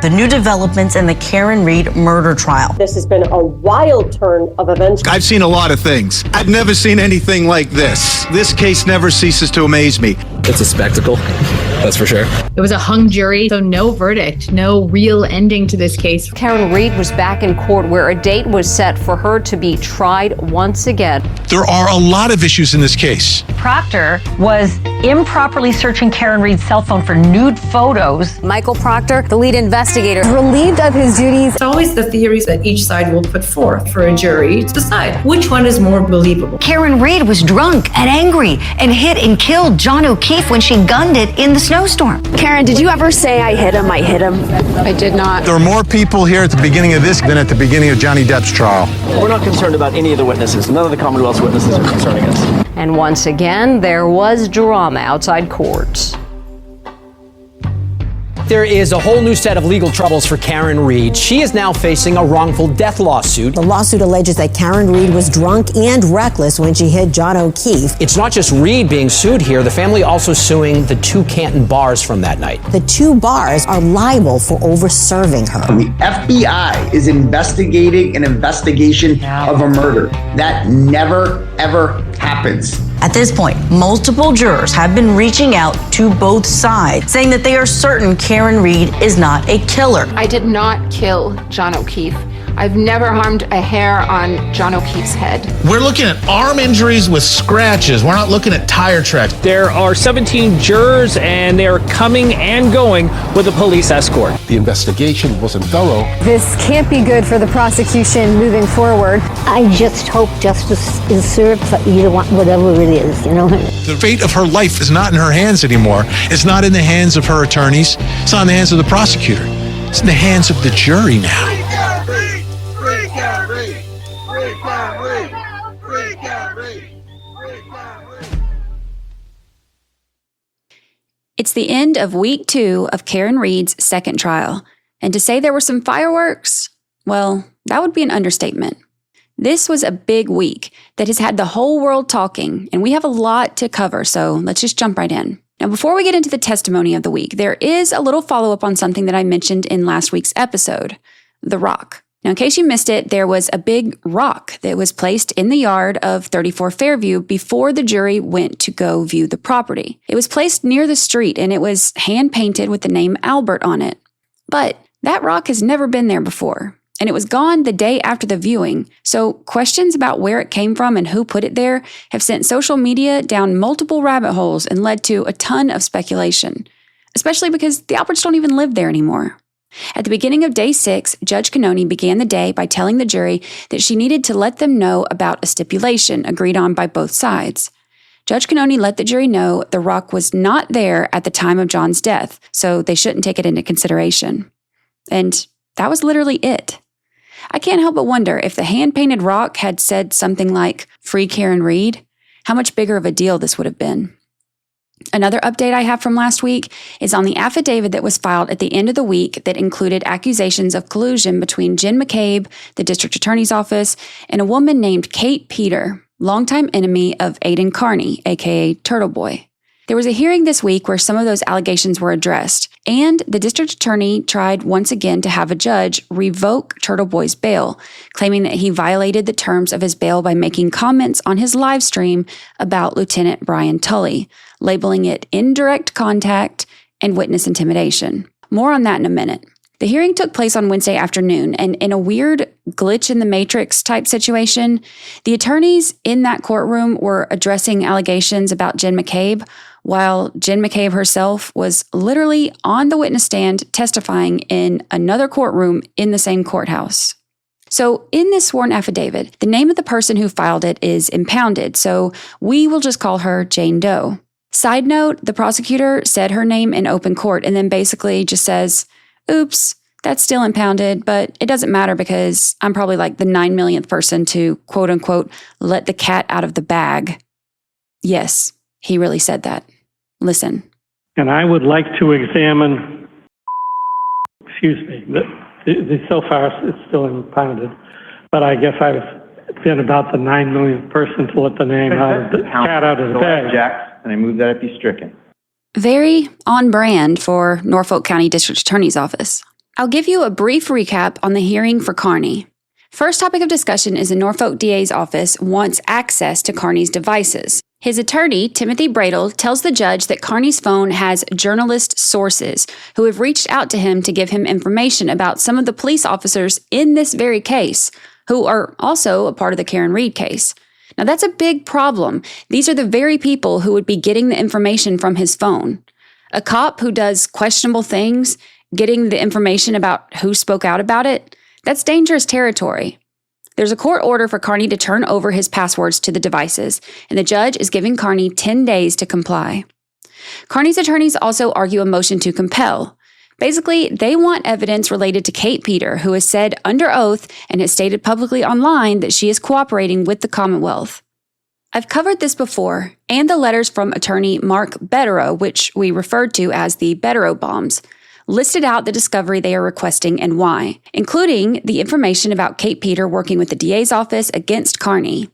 the new developments in the Karen Read murder trial. This has been a wild turn of events. I've seen a lot of things. I've never seen anything like this. This case never ceases to amaze me. It's a spectacle, that's for sure. It was a hung jury, so no verdict, no real ending to this case. Karen Read was back in court where a date was set for her to be tried once again. There are a lot of issues in this case. Proctor was improperly searching Karen Read's cell phone for nude photos. Michael Proctor, the lead investigator, relieved of his duties. It's always the theories that each side will put forth for a jury to decide which one is more believable. Karen Read was drunk and angry and hit and killed John O'Keefe when she gunned it in the snowstorm. Karen, did you ever say I hit him? I did not. There are more people here at the beginning of this than at the beginning of Johnny Depp's trial. We're not concerned about any of the witnesses. None of the Commonwealth's witnesses are concerning us. and once again, there was drama outside court. There is a whole new set of legal troubles for Karen Read. She is now facing a wrongful death lawsuit. The lawsuit alleges that Karen Read was drunk and reckless when she hit John O'Keefe. It's not just Read being sued here. The family also suing the two Canton bars from that night. The two bars are liable for over-serving her. The FBI is investigating an investigation of a murder. That never, ever happens. At this point, multiple jurors have been reaching out to both sides, saying that they are certain Karen Read is not a killer. I did not kill John O'Keefe. I've never harmed a hair on John O'Keefe's head. We're looking at arm injuries with scratches. We're not looking at tire tracks. There are 17 jurors, and they are coming and going with a police escort. The investigation wasn't thorough. This can't be good for the prosecution moving forward. I just hope justice is served for either one, whatever it is, you know. The fate of her life is not in her hands anymore. It's not in the hands of her attorneys. It's not in the hands of the prosecutor. It's in the hands of the jury now. It's the end of week 2 of Karen Read's second trial. And to say there were some fireworks, well, that would be an understatement. This was a big week that has had the whole world talking, and we have a lot to cover, so let's just jump right in. Now, before we get into the testimony of the week, there is a little follow-up on something that I mentioned in last week's episode, the rock. Now, in case you missed it, there was a big rock that was placed in the yard of 34 Fairview before the jury went to go view the property. It was placed near the street, and it was hand-painted with the name Albert on it. But that rock has never been there before, and it was gone the day after the viewing, so questions about where it came from and who put it there have sent social media down multiple rabbit holes and led to a ton of speculation, especially because the Alberts don't even live there anymore. At the beginning of day 6, Judge Kearney began the day by telling the jury that she needed to let them know about a stipulation agreed on by both sides. Judge Kearney let the jury know the rock was not there at the time of John's death, so they shouldn't take it into consideration. And that was literally it. I can't help but wonder if the hand-painted rock had said something like, "Free Karen Read," how much bigger of a deal this would have been. Another update I have from last week is on the affidavit that was filed at the end of the week that included accusations of collusion between Jen McCabe, the district attorney's office, and a woman named Kate Peter, longtime enemy of Aidan Kearney, aka Turtleboy. There was a hearing this week where some of those allegations were addressed, and the district attorney tried once again to have a judge revoke Turtleboy's bail, claiming that he violated the terms of his bail by making comments on his live stream about Lieutenant Brian Tully, labeling it indirect contact and witness intimidation. More on that in a minute. The hearing took place on Wednesday afternoon, and in a weird glitch in the matrix type situation, the attorneys in that courtroom were addressing allegations about Jen McCabe, while Jen McCabe herself was literally on the witness stand testifying in another courtroom in the same courthouse. So in this sworn affidavit, the name of the person who filed it is impounded, so we will just call her Jane Doe. Side note, the prosecutor said her name in open court and then basically just says, "Oops, that's still impounded, but it doesn't matter because I'm probably like the 9 millionth person to quote unquote let the cat out of the bag." Yes, he really said that. Listen. And I would like to examine, so far it's still impounded, but I guess I've been about the 9 millionth person to let the name cat out of the bag. And I move that it be stricken. Very on brand for Norfolk County District Attorney's Office. I'll give you a brief recap on the hearing for Kearney. First topic of discussion is the Norfolk DA's office wants access to Kearney's devices. His attorney, Timothy Bradel, tells the judge that Kearney's phone has journalist sources who have reached out to him to give him information about some of the police officers in this very case, who are also a part of the Karen Reed case. Now, that's a big problem. These are the very people who would be getting the information from his phone. A cop who does questionable things, getting the information about who spoke out about it, that's dangerous territory. There's a court order for Kearney to turn over his passwords to the devices, and the judge is giving Kearney 10 days to comply. Kearney's attorneys also argue a motion to compel. Basically, they want evidence related to Kate Peter, who has said under oath and has stated publicly online that she is cooperating with the Commonwealth. I've covered this before, and the letters from attorney Mark Betterow, which we referred to as the Betterow bombs, listed out the discovery they are requesting and why, including the information about Kate Peter working with the DA's office against Kearney.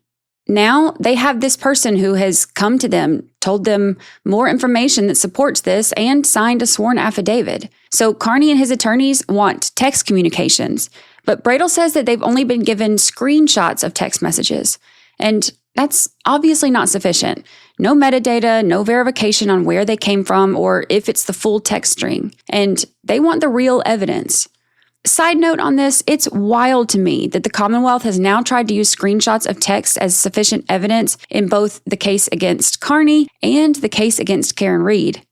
Now they have this person who has come to them, told them more information that supports this, and signed a sworn affidavit. So Kearney and his attorneys want text communications, but Bradel says that they've only been given screenshots of text messages. And that's obviously not sufficient. No metadata, no verification on where they came from or if it's the full text string. And they want the real evidence. Side note on this, it's wild to me that the Commonwealth has now tried to use screenshots of text as sufficient evidence in both the case against Kearney and the case against Karen Reed.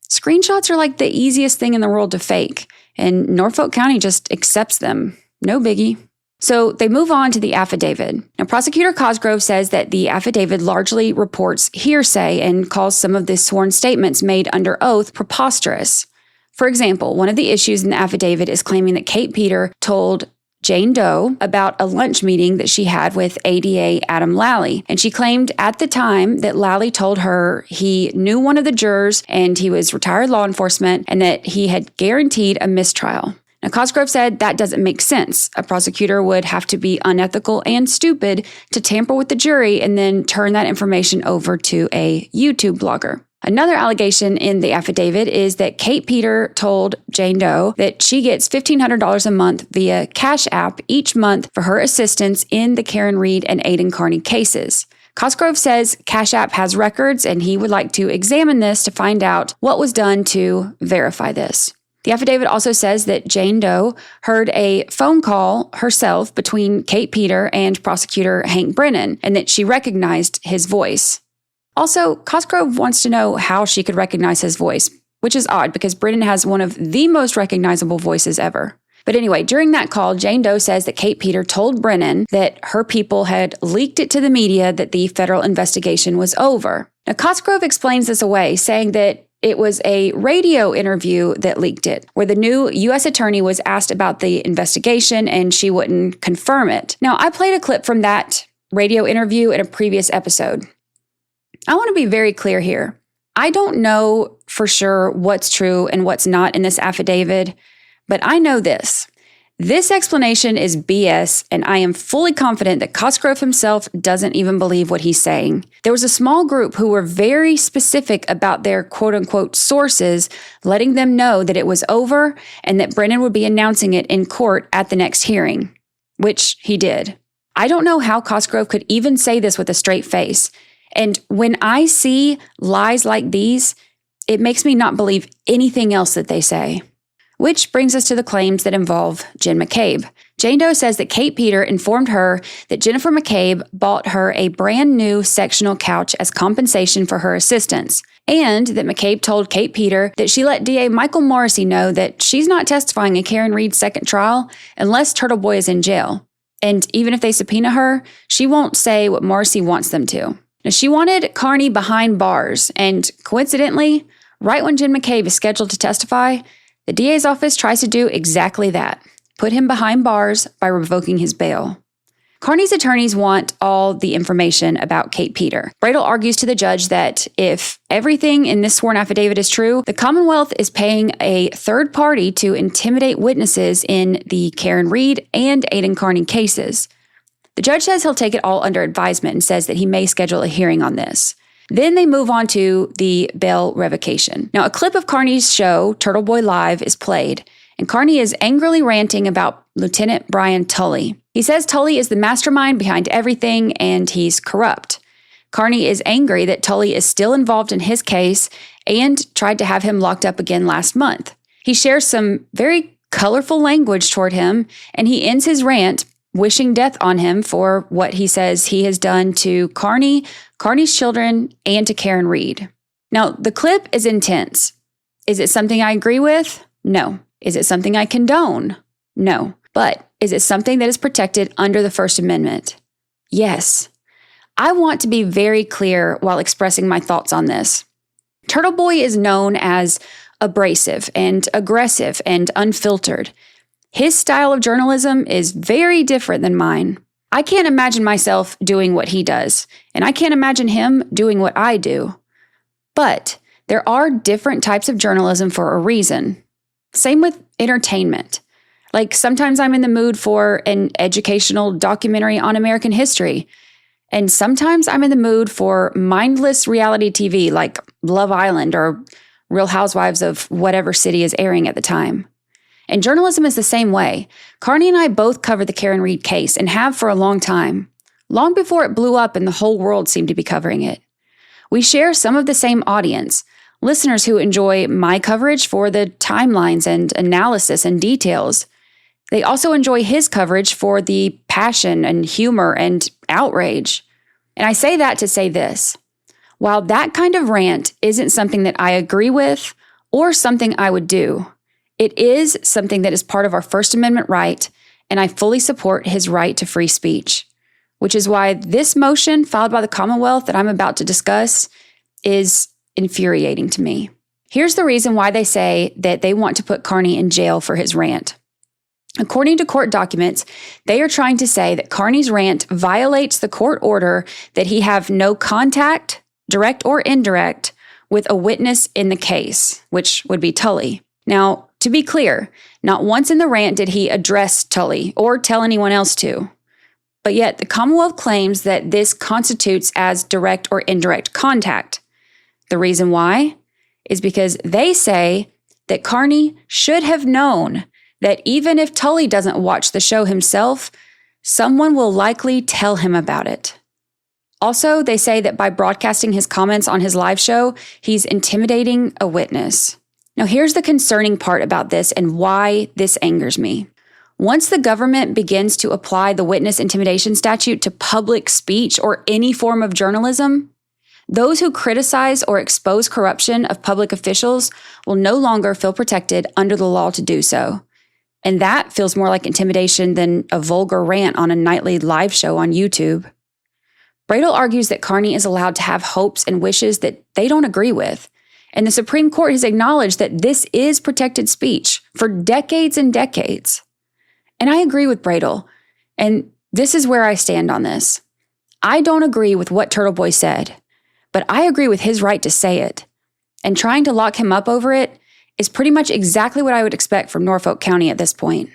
Screenshots are like the easiest thing in the world to fake, and Norfolk County just accepts them. No biggie. So they move on to the affidavit. Now, Prosecutor Cosgrove says that the affidavit largely reports hearsay and calls some of the sworn statements made under oath preposterous. For example, one of the issues in the affidavit is claiming that Kate Peter told Jane Doe about a lunch meeting that she had with ADA Adam Lally. And she claimed at the time that Lally told her he knew one of the jurors and he was retired law enforcement and that he had guaranteed a mistrial. Now, Cosgrove said that doesn't make sense. A prosecutor would have to be unethical and stupid to tamper with the jury and then turn that information over to a YouTube blogger. Another allegation in the affidavit is that Kate Peter told Jane Doe that she gets $1,500 a month via Cash App each month for her assistance in the Karen Reed and Aidan Kearney cases. Cosgrove says Cash App has records and he would like to examine this to find out what was done to verify this. The affidavit also says that Jane Doe heard a phone call herself between Kate Peter and prosecutor Hank Brennan, and that she recognized his voice. Also, Cosgrove wants to know how she could recognize his voice, which is odd because Brennan has one of the most recognizable voices ever. But anyway, during that call, Jane Doe says that Kate Peter told Brennan that her people had leaked it to the media that the federal investigation was over. Now, Cosgrove explains this away, saying that it was a radio interview that leaked it, where the new U.S. attorney was asked about the investigation and she wouldn't confirm it. Now, I played a clip from that radio interview in a previous episode. I want to be very clear here. I don't know for sure what's true and what's not in this affidavit, but I know this. This explanation is BS, and I am fully confident that Cosgrove himself doesn't even believe what he's saying. There was a small group who were very specific about their quote-unquote sources, letting them know that it was over and that Brennan would be announcing it in court at the next hearing, which he did. I don't know how Cosgrove could even say this with a straight face. And when I see lies like these, it makes me not believe anything else that they say. Which brings us to the claims that involve Jen McCabe. Jane Doe says that Kate Peter informed her that Jennifer McCabe bought her a brand new sectional couch as compensation for her assistance, and that McCabe told Kate Peter that she let DA Michael Morrissey know that she's not testifying in Karen Reed's second trial unless Turtleboy is in jail. And even if they subpoena her, she won't say what Morrissey wants them to. Now, she wanted Kearney behind bars, and coincidentally, right when Jen McCabe is scheduled to testify, the DA's office tries to do exactly that, put him behind bars by revoking his bail. Kearney's attorneys want all the information about Kate Peter. Bradel argues to the judge that if everything in this sworn affidavit is true, the Commonwealth is paying a third party to intimidate witnesses in the Karen Reed and Aidan Kearney cases. The judge says he'll take it all under advisement and says that he may schedule a hearing on this. Then they move on to the bail revocation. Now, a clip of Kearney's show, Turtleboy Live, is played, And Kearney is angrily ranting about Lieutenant Brian Tully. He says Tully is the mastermind behind everything and he's corrupt. Kearney is angry that Tully is still involved in his case and tried to have him locked up again last month. He shares some very colorful language toward him, and he ends his rant wishing death on him for what he says he has done to Kearney, Kearney's children, and to Karen Reed. Now, the clip is intense. Is it something I agree with? No. Is it something I condone? No. But is it something that is protected under the First Amendment? Yes. I want to be very clear while expressing my thoughts on this. Turtleboy is known as abrasive and aggressive and unfiltered. His style of journalism is very different than mine. I can't imagine myself doing what he does, and I can't imagine him doing what I do. But there are different types of journalism for a reason. Same with entertainment. Like sometimes I'm in the mood for an educational documentary on American history, and sometimes I'm in the mood for mindless reality TV like Love Island or Real Housewives of whatever city is airing at the time. And journalism is the same way. Kearney and I both covered the Karen Reed case and have for a long time, long before it blew up and the whole world seemed to be covering it. We share some of the same audience, listeners who enjoy my coverage for the timelines and analysis and details. They also enjoy his coverage for the passion and humor and outrage. And I say that to say this. While that kind of rant isn't something that I agree with or something I would do, it is something that is part of our First Amendment right, and I fully support his right to free speech, which is why this motion filed by the Commonwealth that I'm about to discuss is infuriating to me. Here's the reason why they say that they want to put Kearney in jail for his rant. According to court documents, they are trying to say that Kearney's rant violates the court order that he have no contact, direct or indirect, with a witness in the case, which would be Tully. Now, to be clear, not once in the rant did he address Tully or tell anyone else to. But yet, the Commonwealth claims that this constitutes as direct or indirect contact. The reason why is because they say that Kearney should have known that even if Tully doesn't watch the show himself, someone will likely tell him about it. Also, they say that by broadcasting his comments on his live show, he's intimidating a witness. Now, here's the concerning part about this and why this angers me. Once the government begins to apply the witness intimidation statute to public speech or any form of journalism, those who criticize or expose corruption of public officials will no longer feel protected under the law to do so. And that feels more like intimidation than a vulgar rant on a nightly live show on YouTube. Bradel argues that Kearney is allowed to have hopes and wishes that they don't agree with. And the Supreme Court has acknowledged that this is protected speech for decades and decades. And I agree with Bradel. And this is where I stand on this. I don't agree with what Turtleboy said, but I agree with his right to say it. And trying to lock him up over it is pretty much exactly what I would expect from Norfolk County at this point.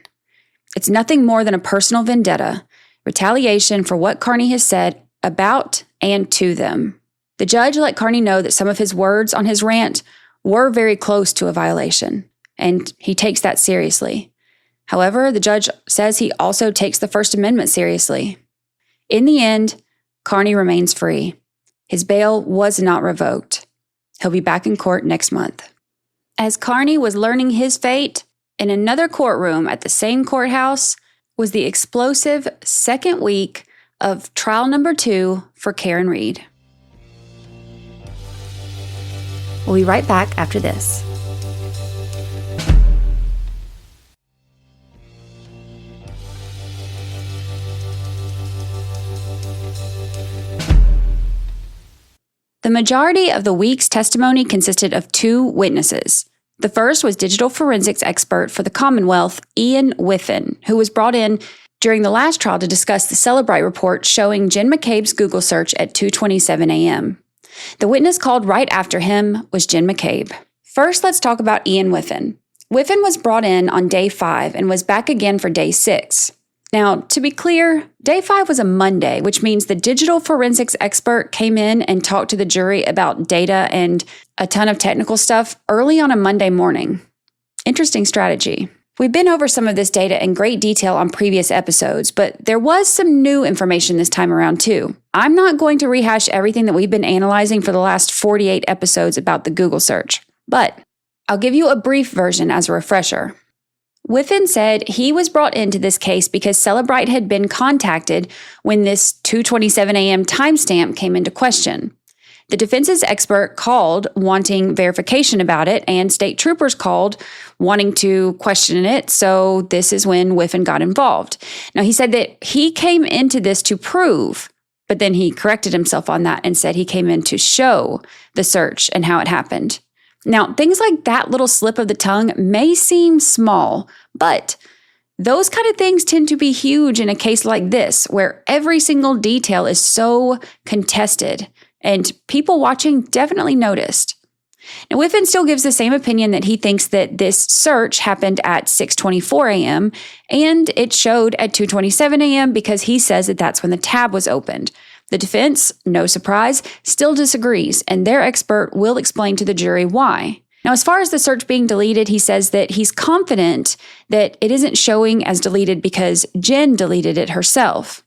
It's nothing more than a personal vendetta, retaliation for what Kearney has said about and to them. The judge let Kearney know that some of his words on his rant were very close to a violation, and he takes that seriously. However, the judge says he also takes the First Amendment seriously. In the end, Kearney remains free. His bail was not revoked. He'll be back in court next month. As Kearney was learning his fate, in another courtroom at the same courthouse was the explosive second week of trial number 2 for Karen Reed. We'll be right back after this. The majority of the week's testimony consisted of 2 witnesses. The first was digital forensics expert for the Commonwealth, Ian Whiffin, who was brought in during the last trial to discuss the Celebrite report showing Jen McCabe's Google search at 2:27 a.m. The witness called right after him was Jen McCabe. First, let's talk about Ian Whiffin. Whiffin was brought in on day 5 and was back again for day 6. Now, to be clear, day 5 was a Monday, which means the digital forensics expert came in and talked to the jury about data and a ton of technical stuff early on a Monday morning. Interesting strategy. We've been over some of this data in great detail on previous episodes, but there was some new information this time around too. I'm not going to rehash everything that we've been analyzing for the last 48 episodes about the Google search, but I'll give you a brief version as a refresher. Whiffin said he was brought into this case because Celebrite had been contacted when this 2:27 a.m. timestamp came into question. The defense's expert called wanting verification about it, and state troopers called wanting to question it, so this is when Whiffin got involved. Now, he said that he came into this to prove, but then he corrected himself on that and said he came in to show the search and how it happened. Now, things like that little slip of the tongue may seem small, but those kind of things tend to be huge in a case like this, where every single detail is so contested. And people watching definitely noticed. Now, Whiffin still gives the same opinion that he thinks that this search happened at 6:24 a.m. and it showed at 2:27 a.m. because he says that that's when the tab was opened. The defense, no surprise, still disagrees, and their expert will explain to the jury why. Now, as far as the search being deleted, he says that he's confident that it isn't showing as deleted because Jen deleted it herself.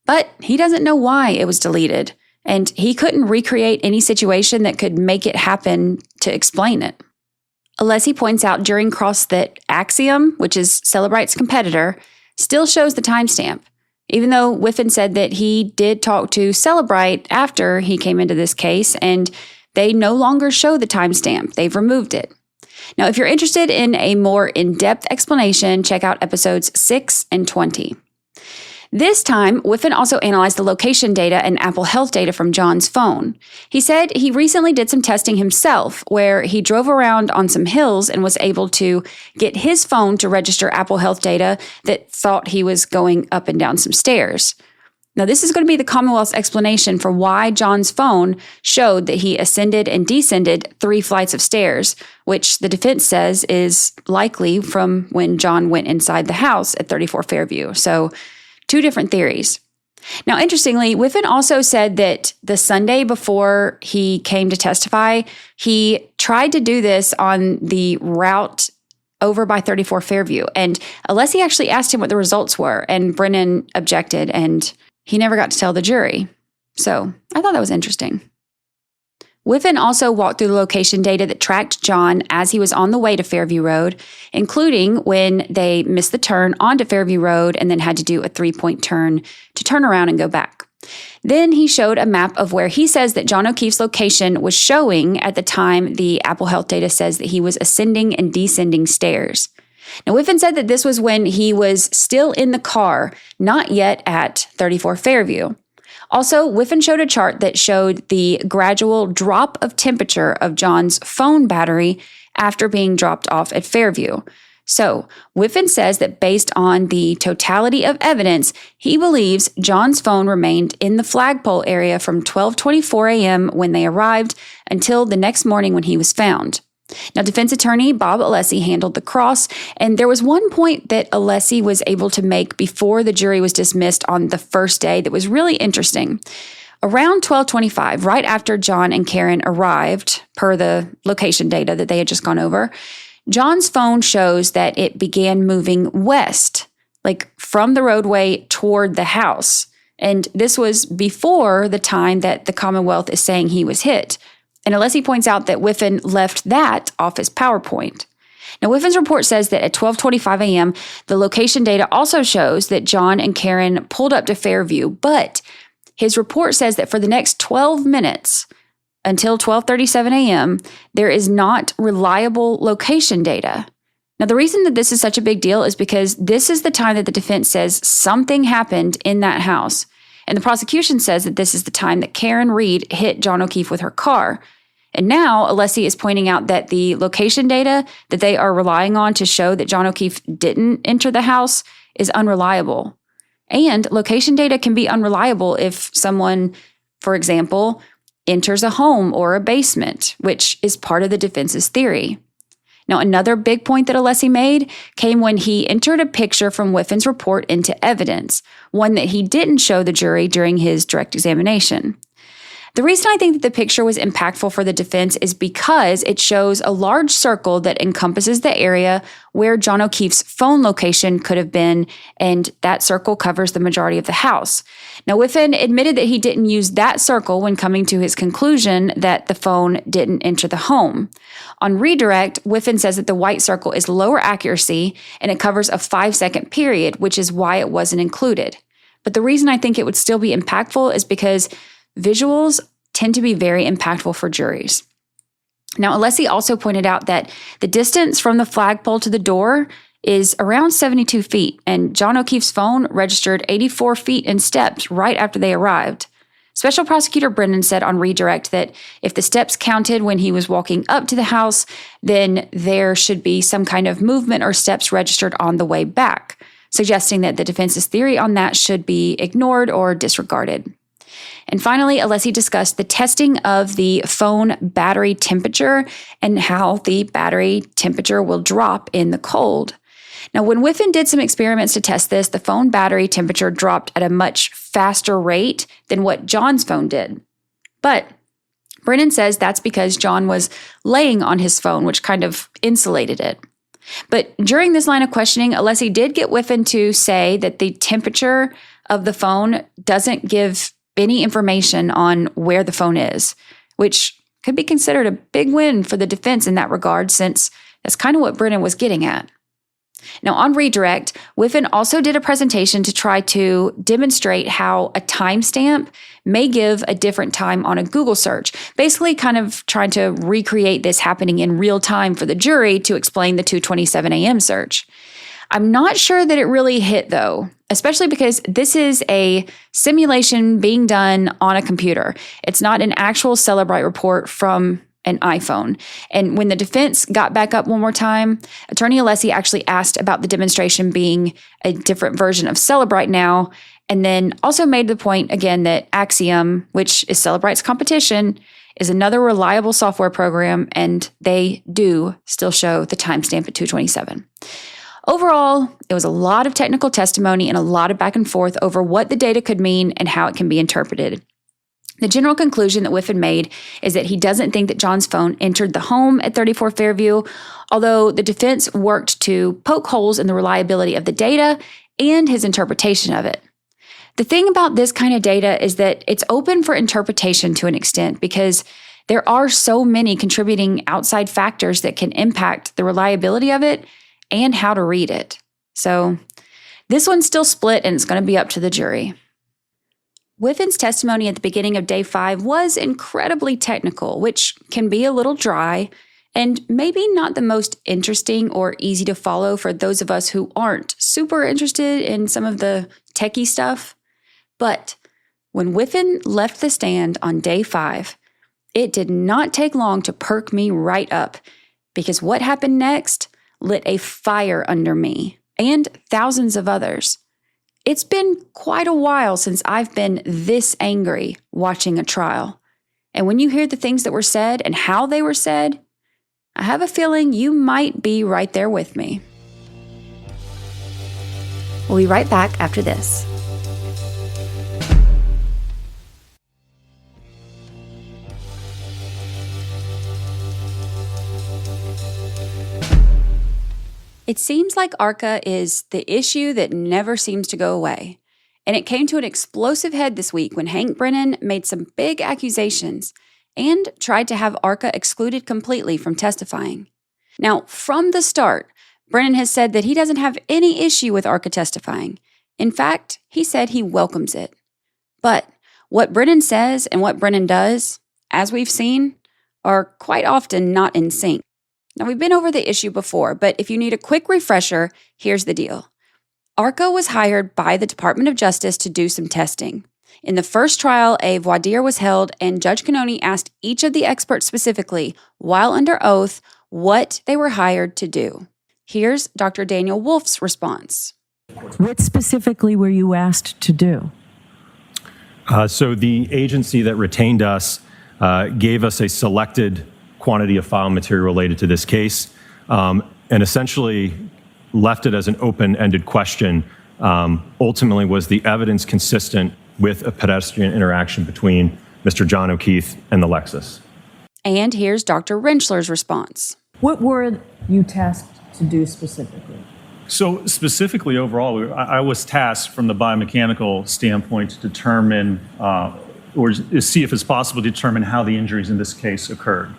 But he doesn't know why it was deleted. And he couldn't recreate any situation that could make it happen to explain it. Alessi points out during cross that Axiom, which is Celebrite's competitor, still shows the timestamp, even though Whiffin said that he did talk to Celebrite after he came into this case, and they no longer show the timestamp. They've removed it. Now, if you're interested in a more in-depth explanation, check out episodes 6 and 20. This time, Whiffin also analyzed the location data and Apple Health data from John's phone. He said he recently did some testing himself, where he drove around on some hills and was able to get his phone to register Apple Health data that thought he was going up and down some stairs. Now, this is going to be the Commonwealth's explanation for why John's phone showed that he ascended and descended 3 flights of stairs, which the defense says is likely from when John went inside the house at 34 Fairview. So, 2 different theories. Now, interestingly, Whiffin also said that the Sunday before he came to testify, he tried to do this on the route over by 34 Fairview. And Alessi actually asked him what the results were, and Brennan objected, and he never got to tell the jury. So I thought that was interesting. Whiffin also walked through the location data that tracked John as he was on the way to Fairview Road, including when they missed the turn onto Fairview Road and then had to do a 3-point turn to turn around and go back. Then he showed a map of where he says that John O'Keefe's location was showing at the time the Apple Health data says that he was ascending and descending stairs. Now, Whiffin said that this was when he was still in the car, not yet at 34 Fairview. Also, Whiffin showed a chart that showed the gradual drop of temperature of John's phone battery after being dropped off at Fairview. So, Whiffin says that based on the totality of evidence, he believes John's phone remained in the flagpole area from 12:24 a.m. when they arrived until the next morning when he was found. Now, defense attorney Bob Alessi handled the cross, and there was one point that Alessi was able to make before the jury was dismissed on the first day that was really interesting. Around 12:25, right after John and Karen arrived, per the location data that they had just gone over, John's phone shows that it began moving west, like from the roadway toward the house. And this was before the time that the Commonwealth is saying he was hit. And Alessi points out that Whiffin left that off his PowerPoint. Now, Whiffin's report says that at 12:25 a.m., the location data also shows that John and Karen pulled up to Fairview, but his report says that for the next 12 minutes, until 12:37 a.m., there is not reliable location data. Now, the reason that this is such a big deal is because this is the time that the defense says something happened in that house. And the prosecution says that this is the time that Karen Reed hit John O'Keefe with her car. And now Alessi is pointing out that the location data that they are relying on to show that John O'Keefe didn't enter the house is unreliable. And location data can be unreliable if someone, for example, enters a home or a basement, which is part of the defense's theory. Now, another big point that Alessi made came when he entered a picture from Whiffin's report into evidence, one that he didn't show the jury during his direct examination. The reason I think that the picture was impactful for the defense is because it shows a large circle that encompasses the area where John O'Keefe's phone location could have been, and that circle covers the majority of the house. Now, Whiffin admitted that he didn't use that circle when coming to his conclusion that the phone didn't enter the home. On redirect, Whiffin says that the white circle is lower accuracy and it covers a 5-second period, which is why it wasn't included. But the reason I think it would still be impactful is because visuals tend to be very impactful for juries. Now, Alessi also pointed out that the distance from the flagpole to the door is around 72 feet, and John O'Keefe's phone registered 84 feet in steps right after they arrived. Special Prosecutor Brennan said on redirect that if the steps counted when he was walking up to the house, then there should be some kind of movement or steps registered on the way back, suggesting that the defense's theory on that should be ignored or disregarded. And finally, Alessi discussed the testing of the phone battery temperature and how the battery temperature will drop in the cold. Now, when Whiffin did some experiments to test this, the phone battery temperature dropped at a much faster rate than what John's phone did. But Brennan says that's because John was laying on his phone, which kind of insulated it. But during this line of questioning, Alessi did get Whiffin to say that the temperature of the phone doesn't give any information on where the phone is, which could be considered a big win for the defense in that regard, since that's kind of what Brennan was getting at. Now, on redirect, Whiffin also did a presentation to try to demonstrate how a timestamp may give a different time on a Google search, basically kind of trying to recreate this happening in real time for the jury to explain the 2:27 a.m. search. I'm not sure that it really hit, though, especially because this is a simulation being done on a computer. It's not an actual Cellebrite report from an iPhone. And when the defense got back up one more time, Attorney Alessi actually asked about the demonstration being a different version of Cellebrite now, and then also made the point again that Axiom, which is Cellebrite's competition, is another reliable software program, and they do still show the timestamp at 2:27. Overall, it was a lot of technical testimony and a lot of back and forth over what the data could mean and how it can be interpreted. The general conclusion that Whiffin made is that he doesn't think that John's phone entered the home at 34 Fairview, although the defense worked to poke holes in the reliability of the data and his interpretation of it. The thing about this kind of data is that it's open for interpretation to an extent because there are so many contributing outside factors that can impact the reliability of it and how to read it. So this one's still split, and it's going to be up to the jury. Whiffin's testimony at the beginning of Day 5 was incredibly technical, which can be a little dry and maybe not the most interesting or easy to follow for those of us who aren't super interested in some of the techie stuff. But when Whiffin left the stand on Day 5, it did not take long to perk me right up, because what happened next lit a fire under me and thousands of others. It's been quite a while since I've been this angry watching a trial. And when you hear the things that were said and how they were said, I have a feeling you might be right there with me. We'll be right back after this. It seems like ARCCA is the issue that never seems to go away. And it came to an explosive head this week when Hank Brennan made some big accusations and tried to have ARCCA excluded completely from testifying. Now, from the start, Brennan has said that he doesn't have any issue with ARCCA testifying. In fact, he said he welcomes it. But what Brennan says and what Brennan does, as we've seen, are quite often not in sync. Now, we've been over the issue before, but if you need a quick refresher, here's the deal. ARCCA was hired by the Department of Justice to do some testing. In the first trial, a voir dire was held, and Judge Canoni asked each of the experts specifically, while under oath, what they were hired to do. Here's Dr. Daniel Wolf's response. What specifically were you asked to do? So the agency that retained us gave us a selected quantity of file material related to this case, and essentially left it as an open-ended question. Ultimately, was the evidence consistent with a pedestrian interaction between Mr. John O'Keefe, and the Lexus. And here's Dr. Rentschler's response. What were you tasked to do specifically? So specifically overall, I was tasked from the biomechanical standpoint to determine or see if it's possible to determine how the injuries in this case occurred.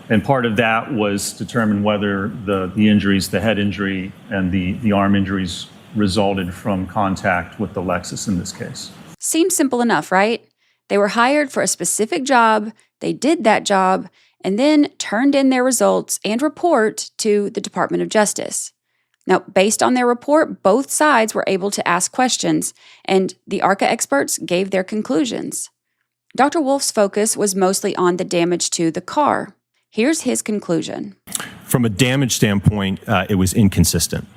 And part of that was determine whether the injuries, the head injury and the arm injuries resulted from contact with the Lexus in this case. Seems simple enough, right? They were hired for a specific job, they did that job, and then turned in their results and report to the Department of Justice. Now, based on their report, both sides were able to ask questions, and the ARCCA experts gave their conclusions. Dr. Wolf's focus was mostly on the damage to the car. Here's his conclusion. From a damage standpoint, it was inconsistent.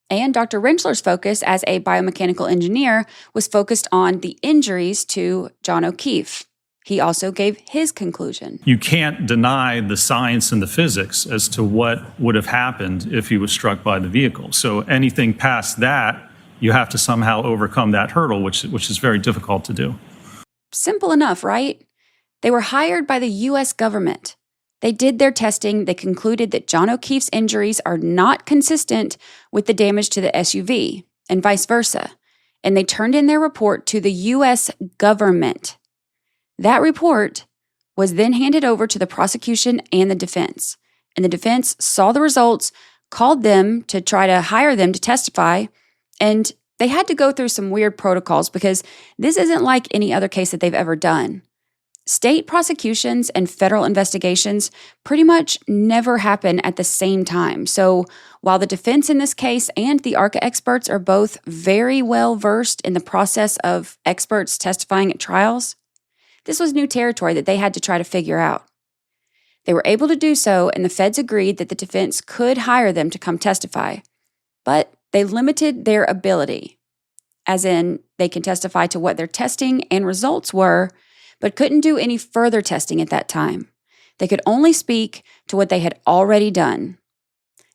And Dr. Rentschler's focus as a biomechanical engineer was focused on the injuries to John O'Keefe. He also gave his conclusion. You can't deny the science and the physics as to what would have happened if he was struck by the vehicle. So anything past that, you have to somehow overcome that hurdle, which is very difficult to do. Simple enough, right? They were hired by the U.S. government. They did their testing. They concluded that John O'Keefe's injuries are not consistent with the damage to the SUV and vice versa. And they turned in their report to the U.S. government. That report was then handed over to the prosecution and the defense. And the defense saw the results, called them to try to hire them to testify, and they had to go through some weird protocols because this isn't like any other case that they've ever done. State prosecutions and federal investigations pretty much never happen at the same time. So while the defense in this case and the ARCCA experts are both very well versed in the process of experts testifying at trials, this was new territory that they had to try to figure out. They were able to do so, and the feds agreed that the defense could hire them to come testify. But they limited their ability, as in they can testify to what their testing and results were, but couldn't do any further testing at that time. They could only speak to what they had already done.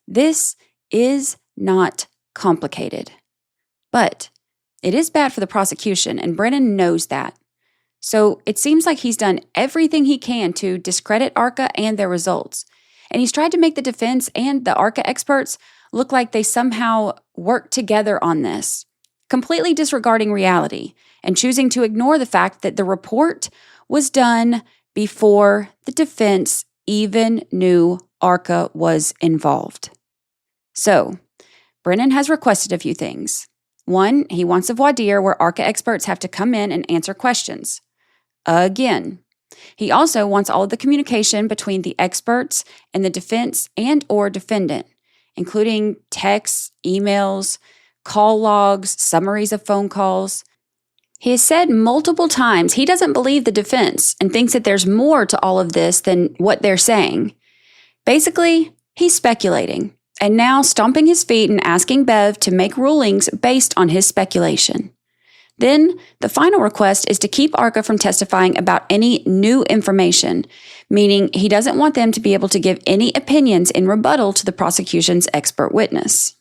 This is not complicated, but it is bad for the prosecution, and Brennan knows that. So it seems like he's done everything he can to discredit ARCCA and their results. And he's tried to make the defense and the ARCCA experts look like they somehow worked together on this, completely disregarding reality and choosing to ignore the fact that the report was done before the defense even knew ARCCA was involved. So, Brennan has requested a few things. One, he wants a voir dire where ARCCA experts have to come in and answer questions. Again. He also wants all of the communication between the experts and the defense and or defendant, including texts, emails, call logs, summaries of phone calls. He has said multiple times he doesn't believe the defense and thinks that there's more to all of this than what they're saying. Basically, he's speculating and now stomping his feet and asking Bev to make rulings based on his speculation. Then, the final request is to keep ARCCA from testifying about any new information, meaning he doesn't want them to be able to give any opinions in rebuttal to the prosecution's expert witness.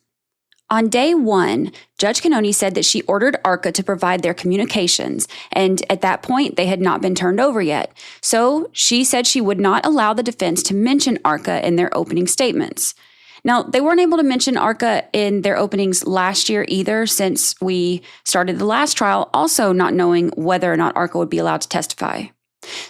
On day one, Judge Canoni said that she ordered ARCCA to provide their communications, and at that point, they had not been turned over yet. So, she said she would not allow the defense to mention ARCCA in their opening statements. Now, they weren't able to mention ARCCA in their openings last year either, since we started the last trial also not knowing whether or not ARCCA would be allowed to testify.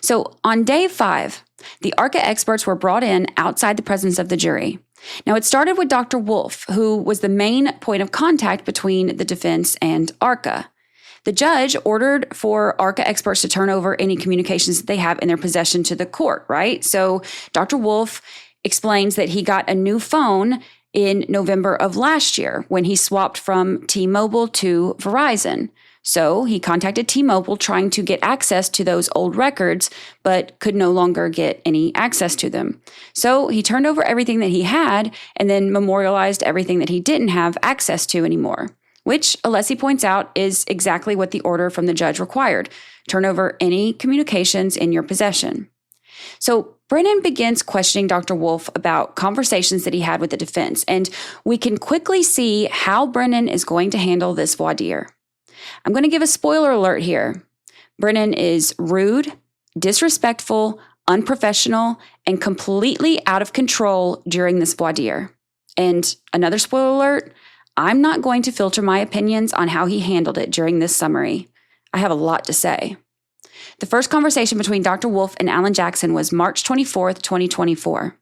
So on day 5, the ARCCA experts were brought in outside the presence of the jury. Now, it started with Dr. Wolf, who was the main point of contact between the defense and ARCCA. The judge ordered for ARCCA experts to turn over any communications that they have in their possession to the court, right? So Dr. Wolf explains that he got a new phone in November of last year when he swapped from T-Mobile to Verizon. So he contacted T-Mobile trying to get access to those old records, but could no longer get any access to them. So he turned over everything that he had and then memorialized everything that he didn't have access to anymore, which Alessi points out is exactly what the order from the judge required. Turn over any communications in your possession. So Brennan begins questioning Dr. Wolf about conversations that he had with the defense, and we can quickly see how Brennan is going to handle this voir dire. I'm going to give a spoiler alert here. Brennan is rude, disrespectful, unprofessional, and completely out of control during this voir dire. And another spoiler alert, I'm not going to filter my opinions on how he handled it during this summary. I have a lot to say. The first conversation between Dr. Wolf and Alan Jackson was March 24th, 2024.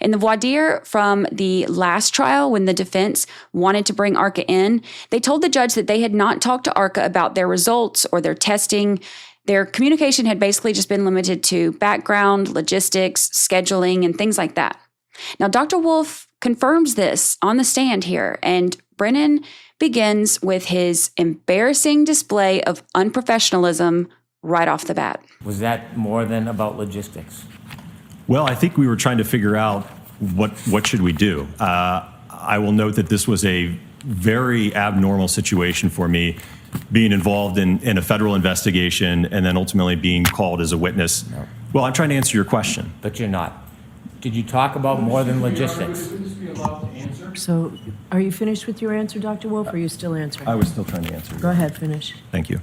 In the voir dire from the last trial, when the defense wanted to bring ARCCA in, they told the judge that they had not talked to ARCCA about their results or their testing. Their communication had basically just been limited to background, logistics, scheduling, and things like that. Now, Dr. Wolf confirms this on the stand here, and Brennan begins with his embarrassing display of unprofessionalism right off the bat. Was that more than about logistics? Well, I think we were trying to figure out what should we do. I will note that this was a very abnormal situation for me, being involved in a federal investigation and then ultimately being called as a witness. No. Well, I'm trying to answer your question. But you're not. Did you talk about more than logistics? So, are you finished with your answer, Dr. Wolf, or are you still answering? I was still trying to answer. Go ahead, finish. Thank you.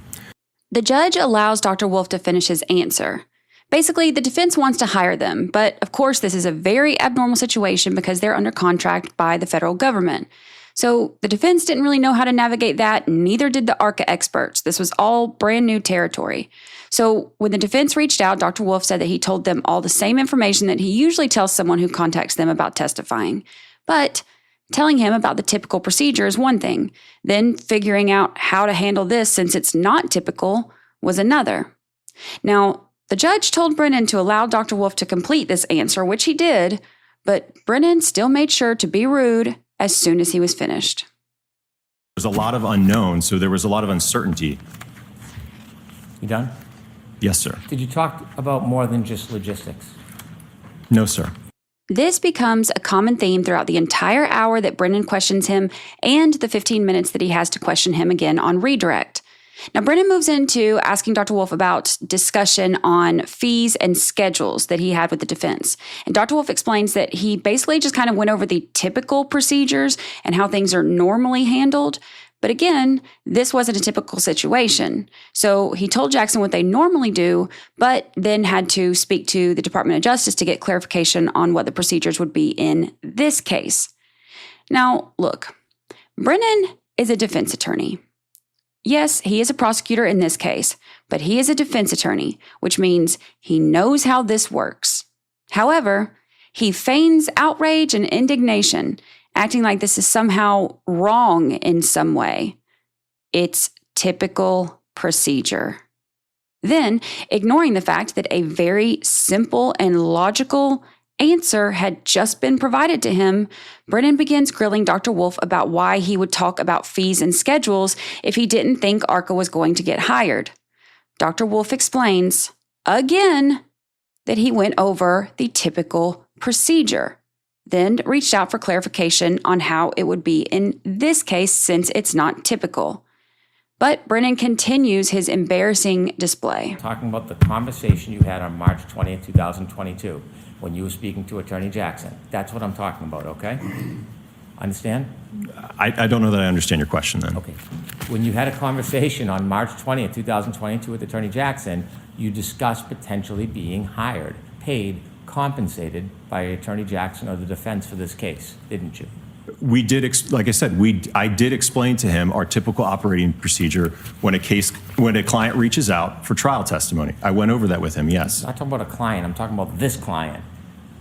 The judge allows Dr. Wolf to finish his answer. Basically, the defense wants to hire them, but of course, this is a very abnormal situation because they're under contract by the federal government. So the defense didn't really know how to navigate that, neither did the ARCCA experts. This was all brand new territory. So when the defense reached out, Dr. Wolf said that he told them all the same information that he usually tells someone who contacts them about testifying. But telling him about the typical procedure is one thing. Then figuring out how to handle this since it's not typical was another. Now, the judge told Brennan to allow Dr. Wolf to complete this answer, which he did, but Brennan still made sure to be rude as soon as he was finished. There's a lot of unknowns, so there was a lot of uncertainty. You done? Yes, sir. Did you talk about more than just logistics? No, sir. This becomes a common theme throughout the entire hour that Brennan questions him and the 15 minutes that he has to question him again on redirect. Now, Brennan moves into asking Dr. Wolf about discussion on fees and schedules that he had with the defense. And Dr. Wolf explains that he basically just kind of went over the typical procedures and how things are normally handled. But again, this wasn't a typical situation. So he told Jackson what they normally do, but then had to speak to the Department of Justice to get clarification on what the procedures would be in this case. Now, look, Brennan is a defense attorney. Yes, he is a prosecutor in this case, but he is a defense attorney, which means he knows how this works. However, he feigns outrage and indignation, acting like this is somehow wrong in some way. It's typical procedure. Then, ignoring the fact that a very simple and logical answer had just been provided to him, Brennan begins grilling Dr. Wolf about why he would talk about fees and schedules if he didn't think ARCCA was going to get hired. Dr. Wolf explains, again, that he went over the typical procedure, then reached out for clarification on how it would be in this case since it's not typical. But Brennan continues his embarrassing display. Talking about the conversation you had on March 20th, 2022, when you were speaking to Attorney Jackson. That's what I'm talking about, okay? Understand? I don't know that I understand your question then. Okay. When you had a conversation on March 20th, 2022 with Attorney Jackson, you discussed potentially being hired, paid, compensated by Attorney Jackson or the defense for this case, didn't you? We did, like I said, I did explain to him our typical operating procedure when a client reaches out for trial testimony. I went over that with him, yes. I'm not talking about a client, I'm talking about this client.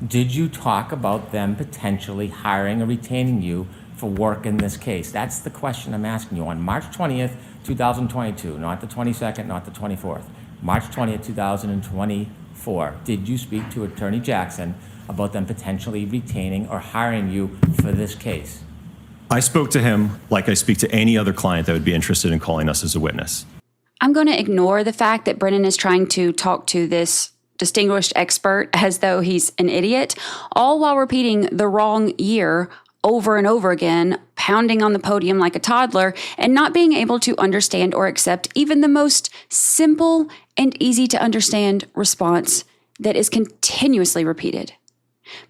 Did you talk about them potentially hiring or retaining you for work in this case? That's the question I'm asking you. On March 20th, 2022, not the 22nd, not the 24th, March 20th, 2024, did you speak to Attorney Jackson about them potentially retaining or hiring you for this case? I spoke to him like I speak to any other client that would be interested in calling us as a witness. I'm going to ignore the fact that Brennan is trying to talk to this distinguished expert as though he's an idiot, all while repeating the wrong year over and over again, pounding on the podium like a toddler, and not being able to understand or accept even the most simple and easy to understand response that is continuously repeated.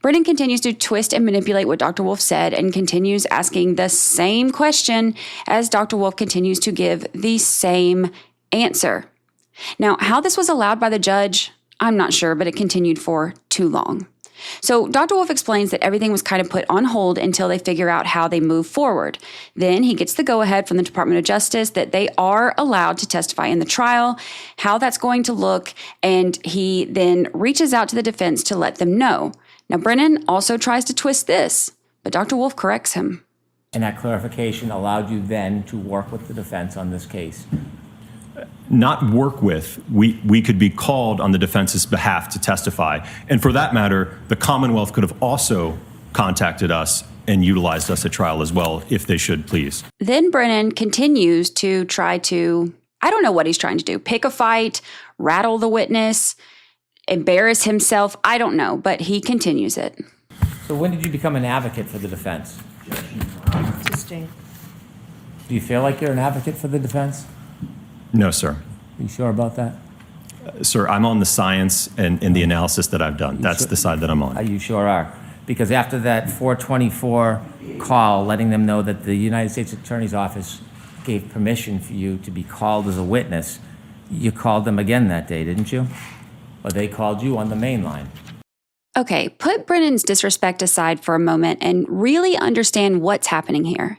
Brennan continues to twist and manipulate what Dr. Wolf said and continues asking the same question as Dr. Wolf continues to give the same answer. Now, how this was allowed by the judge, I'm not sure, but it continued for too long. So Dr. Wolff explains that everything was kind of put on hold until they figure out how they move forward. Then he gets the go-ahead from the Department of Justice that they are allowed to testify in the trial, how that's going to look, and he then reaches out to the defense to let them know. Now, Brennan also tries to twist this, but Dr. Wolff corrects him. And that clarification allowed you then to work with the defense on this case? Not work with. We could be called on the defense's behalf to testify. And for that matter, the Commonwealth could have also contacted us and utilized us at trial as well, if they should, please. Then Brennan continues to try to, I don't know what he's trying to do, pick a fight, rattle the witness, embarrass himself. I don't know, but he continues it. So when did you become an advocate for the defense? Sustained. Do you feel like you're an advocate for the defense? No, sir. Are you sure about that? Sir, I'm on the science and the analysis that I've done. That's the side that I'm on. You sure are. Because after that 424 call letting them know that the United States Attorney's Office gave permission for you to be called as a witness, you called them again that day, didn't you? Or they called you on the main line. Okay, put Brennan's disrespect aside for a moment and really understand what's happening here.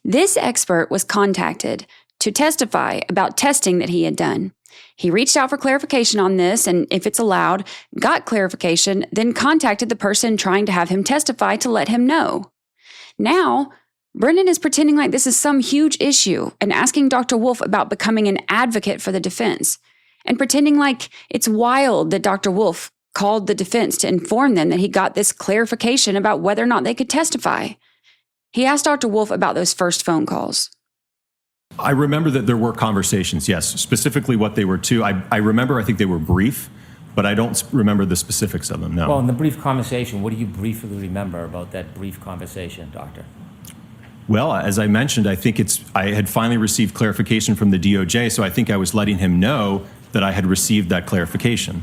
This expert was contacted to testify about testing that he had done. He reached out for clarification on this, and if it's allowed, got clarification, then contacted the person trying to have him testify to let him know. Now, Brennan is pretending like this is some huge issue and asking Dr. Wolff about becoming an advocate for the defense, and pretending like it's wild that Dr. Wolff called the defense to inform them that he got this clarification about whether or not they could testify. He asked Dr. Wolff about those first phone calls. I remember that there were conversations, yes, specifically what they were to. I remember, I think they were brief, but I don't remember the specifics of them, no. Well, in the brief conversation, what do you briefly remember about that brief conversation, Doctor? Well, as I mentioned, I think I had finally received clarification from the DOJ, so I think I was letting him know that I had received that clarification.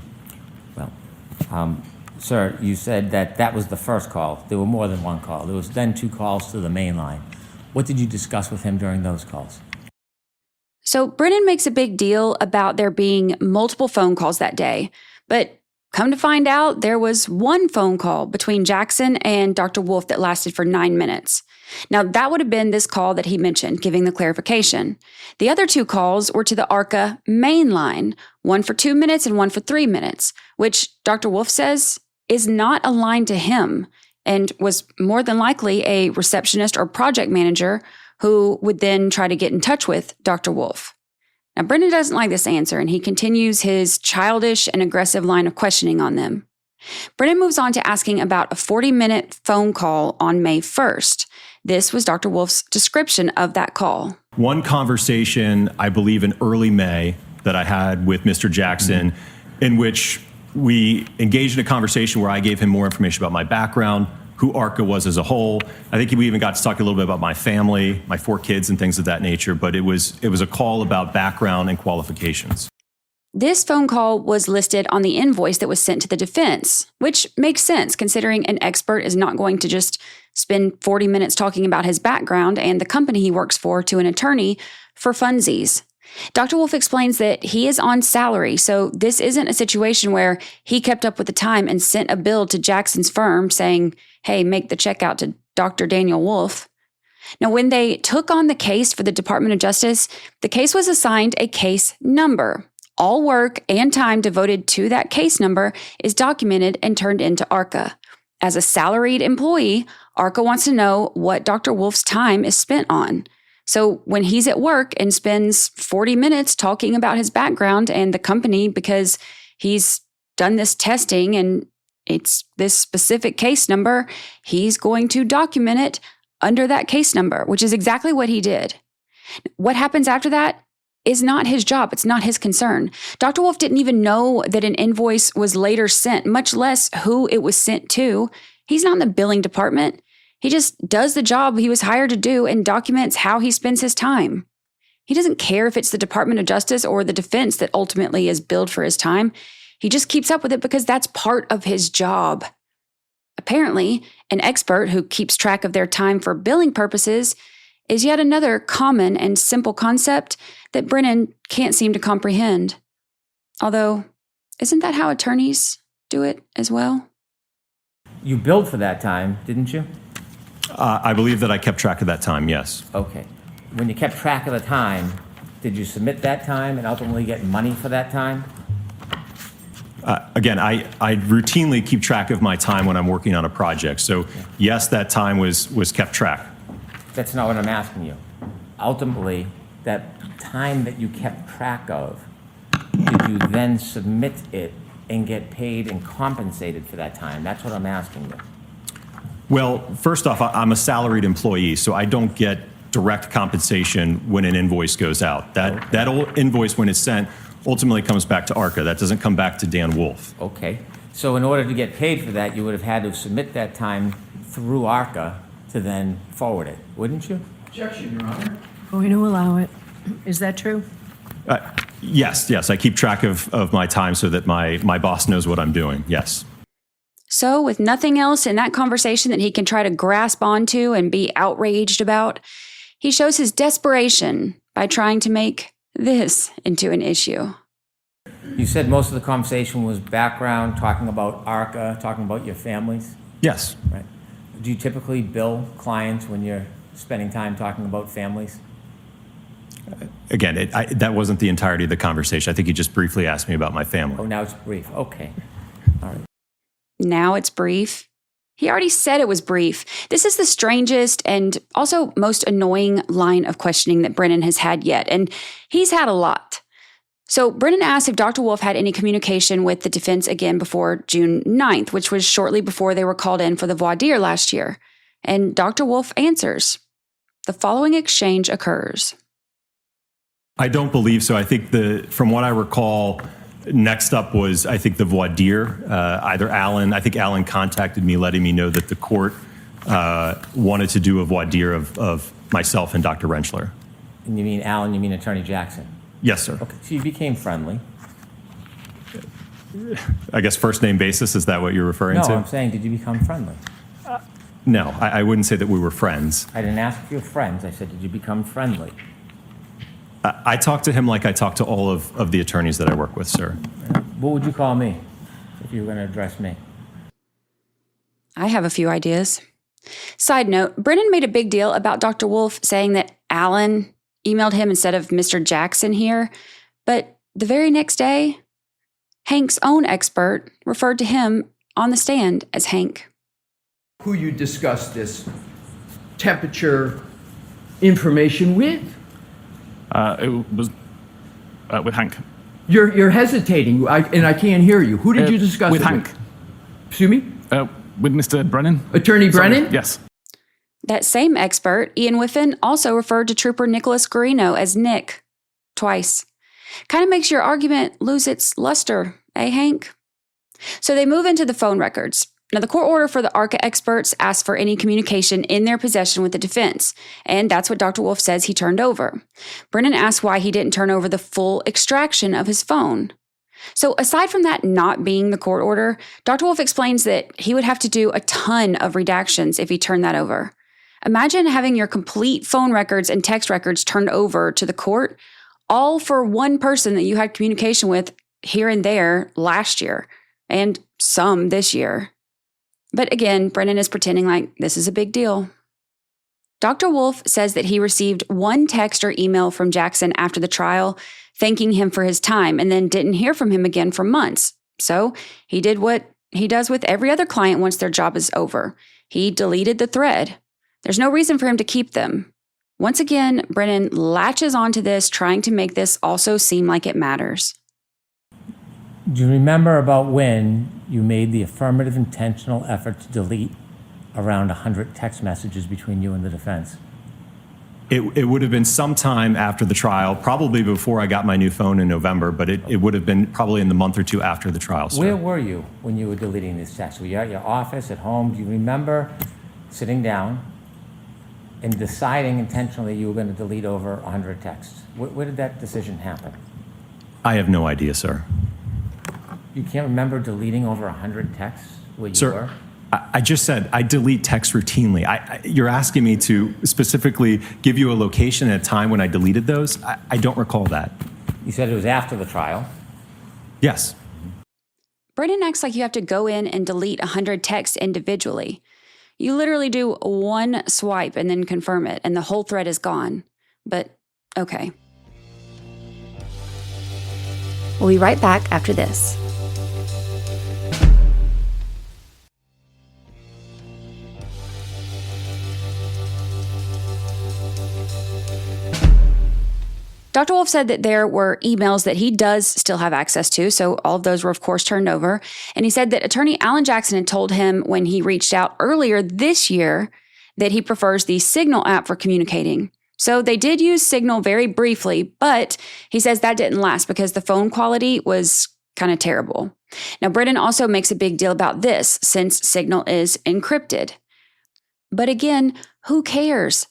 Well, sir, you said that that was the first call. There were more than one call. There was then 2 calls to the main line. What did you discuss with him during those calls? So Brennan makes a big deal about there being multiple phone calls that day, but come to find out, there was one phone call between Jackson and Dr. Wolff that lasted for 9 minutes. Now, that would have been this call that he mentioned, giving the clarification. The other 2 calls were to the ARCCA main line, one for 2 minutes and one for 3 minutes, which Dr. Wolff says is not aligned to him and was more than likely a receptionist or project manager who would then try to get in touch with Dr. Wolff. Now, Brennan doesn't like this answer, and he continues his childish and aggressive line of questioning on them. Brennan moves on to asking about a 40-minute phone call on May 1st. This was Dr. Wolff's description of that call. One conversation, I believe in early May, that I had with Mr. Jackson, in which we engaged in a conversation where I gave him more information about my background, who ARCCA was as a whole. I think we even got to talk a little bit about my family, my 4 kids and things of that nature, but it was a call about background and qualifications. This phone call was listed on the invoice that was sent to the defense, which makes sense considering an expert is not going to just spend 40 minutes talking about his background and the company he works for to an attorney for funsies. Dr. Wolff explains that he is on salary, so this isn't a situation where he kept up with the time and sent a bill to Jackson's firm saying, hey, make the check out to Dr. Daniel Wolff. Now, when they took on the case for the Department of Justice, the case was assigned a case number. All work and time devoted to that case number is documented and turned into ARCCA. As a salaried employee, ARCCA wants to know what Dr. Wolff's time is spent on. So when he's at work and spends 40 minutes talking about his background and the company because he's done this testing and it's this specific case number, he's going to document it under that case number, which is exactly what he did. What happens after that is not his job. It's not his concern. Dr. Wolff didn't even know that an invoice was later sent, much less who it was sent to. He's not in the billing department. He just does the job he was hired to do and documents how he spends his time. He doesn't care if it's the Department of Justice or the defense that ultimately is billed for his time. He just keeps up with it because that's part of his job. Apparently, an expert who keeps track of their time for billing purposes is yet another common and simple concept that Brennan can't seem to comprehend. Although, Isn't that how attorneys do it as well? You billed for that time, didn't you? I believe that I kept track of that time, yes. Okay. When you kept track of the time, did you submit that time and ultimately get money for that time? Again, I routinely keep track of my time when I'm working on a project. So yes, that time was kept track. That's not what I'm asking you. Ultimately, that time that you kept track of, did you then submit it and get paid and compensated for that time? That's what I'm asking you. Well, first off, I'm a salaried employee, so I don't get direct compensation when an invoice goes out. That old invoice, when it's sent, ultimately comes back to ARCCA. That doesn't come back to Dan Wolf. Okay. So in order to get paid for that, you would have had to submit that time through ARCCA to then forward it, wouldn't you? Objection, Your Honor. Going to allow it. Is that true? Yes. I keep track of my time so that my boss knows what I'm doing, yes. So, with nothing else in that conversation that he can try to grasp onto and be outraged about, he shows his desperation by trying to make this into an issue. You said most of the conversation was background, talking about ARCCA, talking about your families? Yes. Right. Do you typically bill clients when you're spending time talking about families? Again, that wasn't the entirety of the conversation. I think he just briefly asked me about my family. Oh, now it's brief. Okay. All right. Now it's brief. He already said it was brief. This is the strangest and also most annoying line of questioning that Brennan has had yet, and he's had a lot. So Brennan asked if Dr. Wolf had any communication with the defense again before June 9th, which was shortly before they were called in for the voir dire last year. And Dr. Wolf answers. The following exchange occurs. I don't believe so. I think from what I recall, next up was, I think, the voir dire. I think Alan contacted me letting me know that the court wanted to do a voir dire of myself and Dr. Rentschler. And you mean Alan, you mean Attorney Jackson? Yes, sir. Okay, so you became friendly. I guess first name basis, is that what you're referring to? No, I'm saying, did you become friendly? No, I wouldn't say that we were friends. I didn't ask if you were friends. I said, did you become friendly? I talked to him like I talked to all of the attorneys that I work with, sir. What would you call me if you were going to address me? I have a few ideas. Side note, Brennan made a big deal about Dr. Wolf saying that Alan emailed him instead of Mr. Jackson here, but the very next day, Hank's own expert referred to him on the stand as Hank. Who you discussed this temperature information with? It was with Hank. You're hesitating, and I can't hear you. Who did you discuss with it Hank? with? Excuse me? With Mr. Brennan. Attorney Brennan? Yes. That same expert, Ian Whiffin, also referred to Trooper Nicholas Guarino as Nick twice. Kind of makes your argument lose its luster, eh, Hank? So they move into the phone records. Now, the court order for the ARCCA experts asked for any communication in their possession with the defense, and that's what Dr. Wolf says he turned over. Brennan asks why he didn't turn over the full extraction of his phone. So aside from that not being the court order, Dr. Wolf explains that he would have to do a ton of redactions if he turned that over. Imagine having your complete phone records and text records turned over to the court, all for one person that you had communication with here and there last year, and some this year. But again, Brennan is pretending like this is a big deal. Dr. Wolf says that he received one text or email from Jackson after the trial, thanking him for his time, and then didn't hear from him again for months. So he did what he does with every other client once their job is over. He deleted the thread. There's no reason for him to keep them. Once again, Brennan latches onto this, trying to make this also seem like it matters. Do you remember about when you made the affirmative intentional effort to delete around 100 text messages between you and the defense? It would have been sometime after the trial, probably before I got my new phone in November, but it would have been probably in the month or two after the trial started. Where were you when you were deleting these texts? Were you at your office, at home? Do you remember sitting down and deciding intentionally you were going to delete over 100 texts? Where did that decision happen? I have no idea, sir. You can't remember deleting over 100 texts where you Sir, were? I just said I delete text routinely. You're asking me to specifically give you a location and a time when I deleted those? I don't recall that. You said it was after the trial. Yes. Brennan acts like you have to go in and delete 100 texts individually. You literally do one swipe and then confirm it, and the whole thread is gone. But, okay. We'll be right back after this. Dr. Wolf said that there were emails that he does still have access to, so all of those were, of course, turned over. And he said that attorney Alan Jackson had told him when he reached out earlier this year that he prefers the Signal app for communicating. So they did use Signal very briefly, but he says that didn't last because the phone quality was kind of terrible. Now, Brennan also makes a big deal about this since Signal is encrypted. But again, who cares?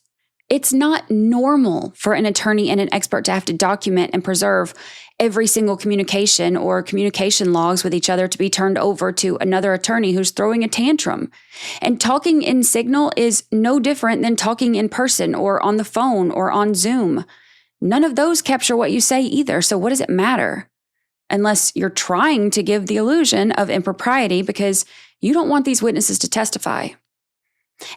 It's not normal for an attorney and an expert to have to document and preserve every single communication or communication logs with each other to be turned over to another attorney who's throwing a tantrum. And talking in Signal is no different than talking in person or on the phone or on Zoom. None of those capture what you say either, so what does it matter? Unless you're trying to give the illusion of impropriety because you don't want these witnesses to testify.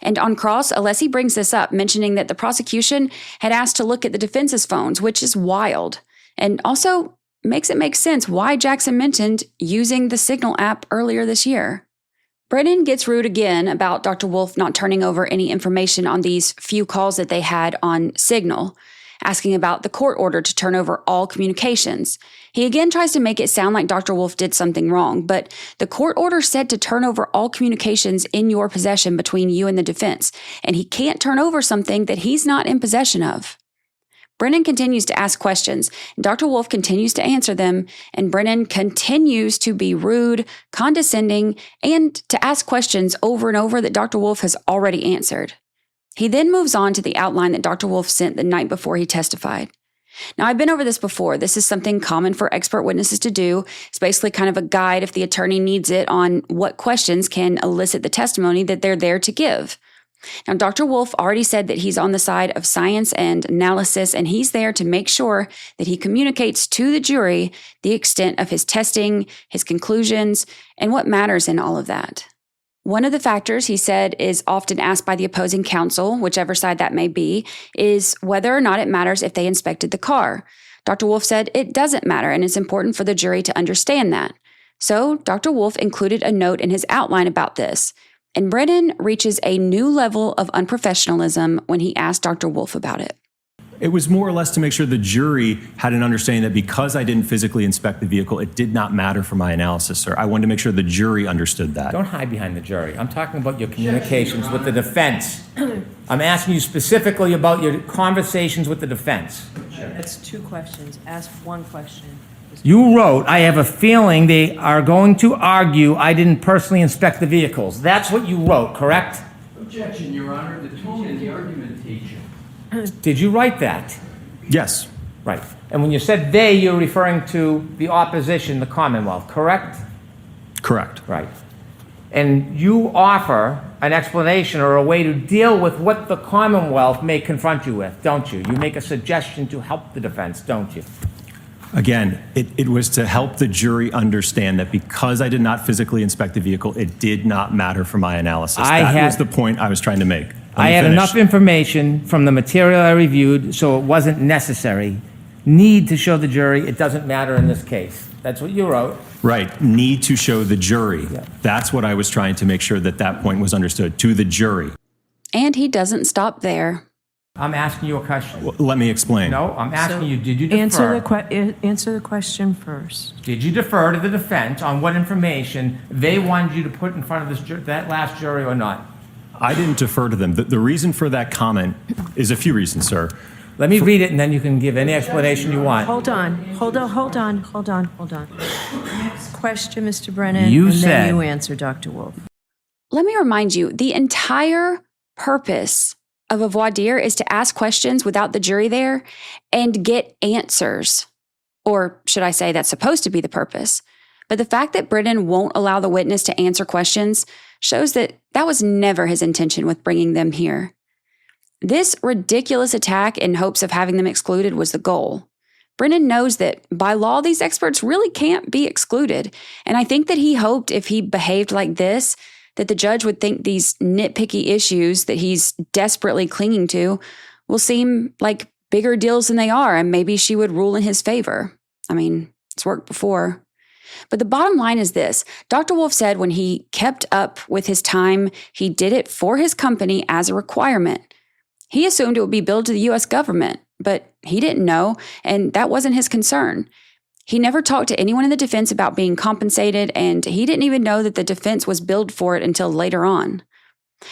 And on cross, Alessi brings this up, mentioning that the prosecution had asked to look at the defense's phones, which is wild, and also makes it make sense why Jackson mentioned using the Signal app earlier this year. Brennan gets rude again about Dr. Wolf not turning over any information on these few calls that they had on Signal, asking about the court order to turn over all communications. He again tries to make it sound like Dr. Wolf did something wrong, but the court order said to turn over all communications in your possession between you and the defense, and he can't turn over something that he's not in possession of. Brennan continues to ask questions, and Dr. Wolf continues to answer them, and Brennan continues to be rude, condescending, and to ask questions over and over that Dr. Wolf has already answered. He then moves on to the outline that Dr. Wolf sent the night before he testified. Now, I've been over this before. This is something common for expert witnesses to do. It's basically kind of a guide if the attorney needs it on what questions can elicit the testimony that they're there to give. Now, Dr. Wolf already said that he's on the side of science and analysis, and he's there to make sure that he communicates to the jury the extent of his testing, his conclusions, and what matters in all of that. One of the factors he said is often asked by the opposing counsel, whichever side that may be, is whether or not it matters if they inspected the car. Dr. Wolf said it doesn't matter, and it's important for the jury to understand that. So Dr. Wolf included a note in his outline about this, and Brennan reaches a new level of unprofessionalism when he asked Dr. Wolf about it. It was more or less to make sure the jury had an understanding that because I didn't physically inspect the vehicle, it did not matter for my analysis, sir. I wanted to make sure the jury understood that. Don't hide behind the jury. I'm talking about your communications with the defense. I'm asking you specifically about your conversations with the defense. That's two questions. Ask one question. You wrote, I have a feeling they are going to argue I didn't personally inspect the vehicles. That's what you wrote, correct? Objection, Your Honor. The tone in the argumentation. Did you write that? Yes. Right. And when you said they, you're referring to the opposition, the Commonwealth, correct? Correct. Right. And you offer an explanation or a way to deal with what the Commonwealth may confront you with, don't you? You make a suggestion to help the defense, don't you? Again, it was to help the jury understand that because I did not physically inspect the vehicle, it did not matter for my analysis. That was the point I was trying to make. I had enough information from the material I reviewed, so it wasn't necessary. Need to show the jury it doesn't matter in this case. That's what you wrote. Right. Need to show the jury. Yeah. That's what I was trying to make sure that that point was understood, to the jury. And he doesn't stop there. I'm asking you a question. Well, let me explain. No, I'm asking you, did you defer? Answer the question first. Did you defer to the defense on what information they wanted you to put in front of that last jury or not? I didn't defer to them. The reason for that comment is a few reasons, sir. Let me read it, and then you can give any explanation you want. Hold on. Next question, Mr. Brennan, Then you answer, Dr. Wolf. Let me remind you, the entire purpose of a voir dire is to ask questions without the jury there and get answers. Or should I say that's supposed to be the purpose. But the fact that Brennan won't allow the witness to answer questions shows that that was never his intention with bringing them here. This ridiculous attack in hopes of having them excluded was the goal. Brennan knows that by law, these experts really can't be excluded. And I think that he hoped if he behaved like this, that the judge would think these nitpicky issues that he's desperately clinging to will seem like bigger deals than they are, and maybe she would rule in his favor. I mean, it's worked before. But the bottom line is this. Dr. Wolf said when he kept up with his time, he did it for his company as a requirement. He assumed it would be billed to the U.S. government, but he didn't know, and that wasn't his concern. He never talked to anyone in the defense about being compensated, and he didn't even know that the defense was billed for it until later on.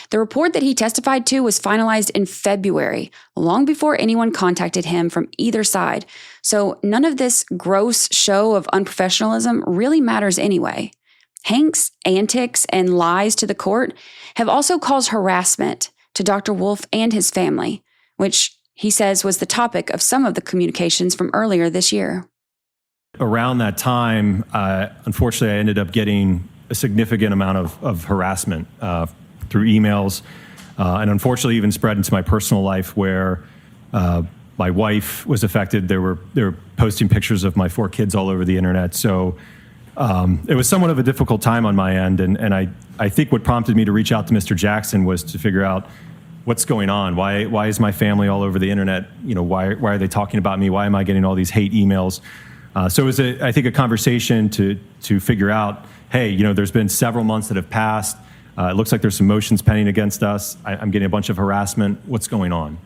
The report that he testified to was finalized in February, long before anyone contacted him from either side. So none of this gross show of unprofessionalism really matters anyway. Hank's antics and lies to the court have also caused harassment to Dr. Wolf and his family, which he says was the topic of some of the communications from earlier this year. Around that time, unfortunately, I ended up getting a significant amount of harassment through emails, and unfortunately even spread into my personal life where my wife was affected. They were posting pictures of my 4 kids all over the internet. So it was somewhat of a difficult time on my end. And I think what prompted me to reach out to Mr. Jackson was to figure out what's going on. Why is my family all over the internet? You know, why are they talking about me? Why am I getting all these hate emails? So it was, I think, a conversation to figure out, hey, you know, there's been several months that have passed. It looks like there's some motions pending against us. I'm getting a bunch of harassment. What's going on?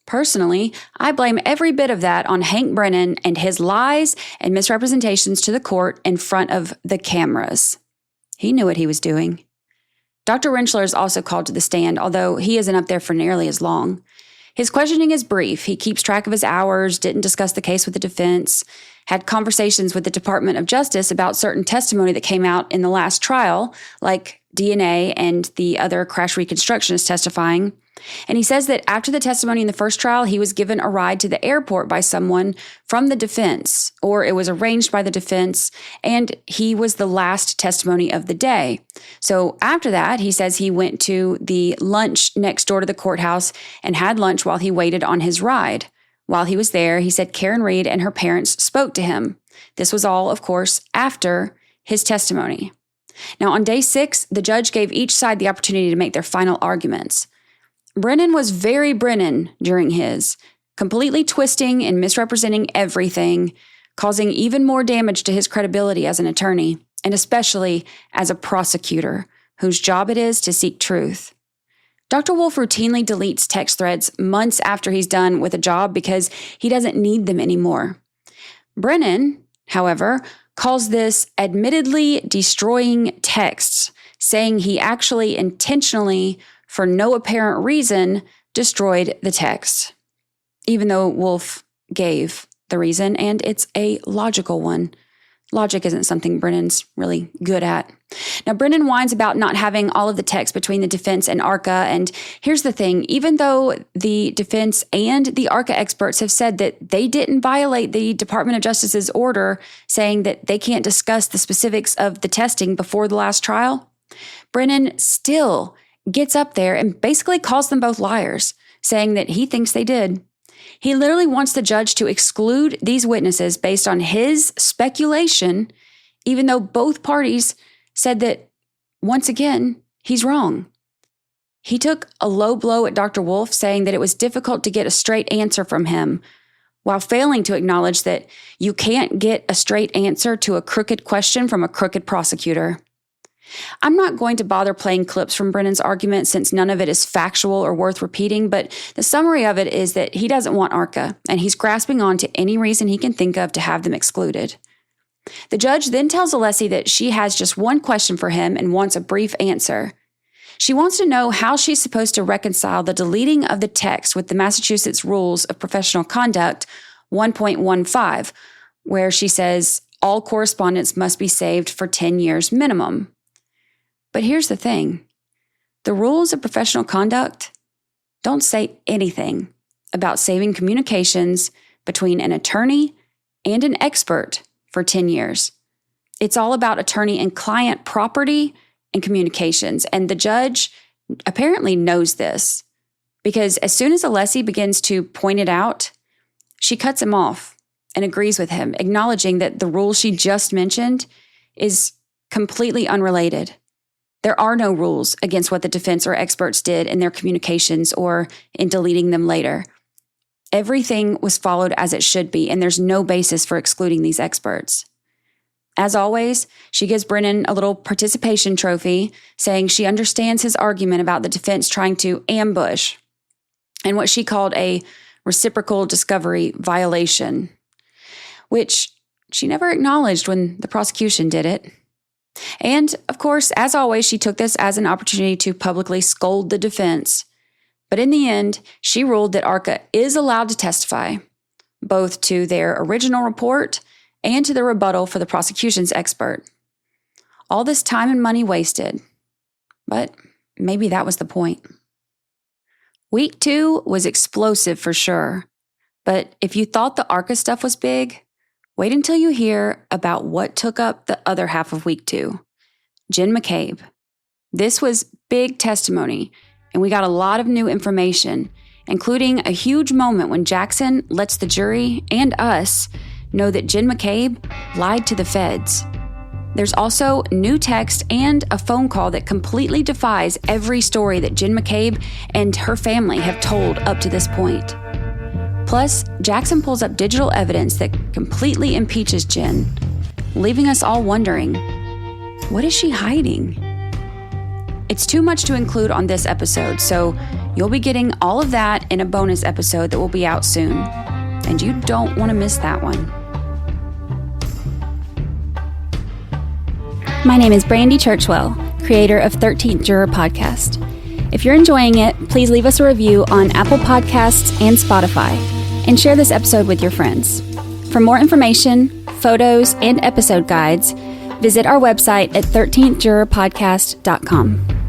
Personally, I blame every bit of that on Hank Brennan and his lies and misrepresentations to the court in front of the cameras. He knew what he was doing. Dr. Rentschler is also called to the stand, although he isn't up there for nearly as long. His questioning is brief. He keeps track of his hours, didn't discuss the case with the defense, had conversations with the Department of Justice about certain testimony that came out in the last trial, like DNA and the other crash reconstructionist testifying. And he says that after the testimony in the first trial, he was given a ride to the airport by someone from the defense, or it was arranged by the defense, and he was the last testimony of the day. So after that, he says he went to the lunch next door to the courthouse and had lunch while he waited on his ride. While he was there, he said Karen Reed and her parents spoke to him. This was all, of course, after his testimony. Now, on day 6, the judge gave each side the opportunity to make their final arguments. Brennan was very Brennan during his, completely twisting and misrepresenting everything, causing even more damage to his credibility as an attorney, and especially as a prosecutor, whose job it is to seek truth. Dr. Wolf routinely deletes text threads months after he's done with a job because he doesn't need them anymore. Brennan, however, calls this admittedly destroying texts, saying he actually intentionally, for no apparent reason, destroyed the text, even though Wolf gave the reason, and it's a logical one. Logic isn't something Brennan's really good at. Now, Brennan whines about not having all of the text between the defense and ARCCA, and here's the thing. Even though the defense and the ARCCA experts have said that they didn't violate the Department of Justice's order saying that they can't discuss the specifics of the testing before the last trial, Brennan still gets up there and basically calls them both liars, saying that he thinks they did. He literally wants the judge to exclude these witnesses based on his speculation, even though both parties said that, once again, he's wrong. He took a low blow at Dr. Wolf, saying that it was difficult to get a straight answer from him, while failing to acknowledge that you can't get a straight answer to a crooked question from a crooked prosecutor. I'm not going to bother playing clips from Brennan's argument since none of it is factual or worth repeating, but the summary of it is that he doesn't want ARCCA, and he's grasping on to any reason he can think of to have them excluded. The judge then tells Alessi that she has just one question for him and wants a brief answer. She wants to know how she's supposed to reconcile the deleting of the text with the Massachusetts Rules of Professional Conduct 1.15, where she says all correspondence must be saved for 10 years minimum. But here's the thing. The rules of professional conduct don't say anything about saving communications between an attorney and an expert for 10 years. It's all about attorney and client property and communications. And the judge apparently knows this because as soon as Alessi begins to point it out, She cuts him off and agrees with him, acknowledging that the rule she just mentioned is completely unrelated. There are no rules against what the defense or experts did in their communications or in deleting them later. Everything was followed as it should be, and there's no basis for excluding these experts. As always, she gives Brennan a little participation trophy, saying she understands his argument about the defense trying to ambush and what she called a reciprocal discovery violation, which she never acknowledged when the prosecution did it. And, of course, as always, she took this as an opportunity to publicly scold the defense. But in the end, she ruled that ARCCA is allowed to testify, both to their original report and to the rebuttal for the prosecution's expert. All this time and money wasted. But maybe that was the point. Week 2 was explosive for sure. But if you thought the ARCCA stuff was big, wait until you hear about what took up the other half of Week 2. Jen McCabe. This was big testimony, and we got a lot of new information, including a huge moment when Jackson lets the jury and us know that Jen McCabe lied to the feds. There's also new text and a phone call that completely defies every story that Jen McCabe and her family have told up to this point. Plus, Jackson pulls up digital evidence that completely impeaches Jen, leaving us all wondering, what is she hiding? It's too much to include on this episode, so you'll be getting all of that in a bonus episode that will be out soon. And you don't want to miss that one. My name is Brandy Churchwell, creator of 13th Juror Podcast. If you're enjoying it, please leave us a review on Apple Podcasts and Spotify, and share this episode with your friends. For more information, photos, and episode guides, visit our website at 13thjurorpodcast.com.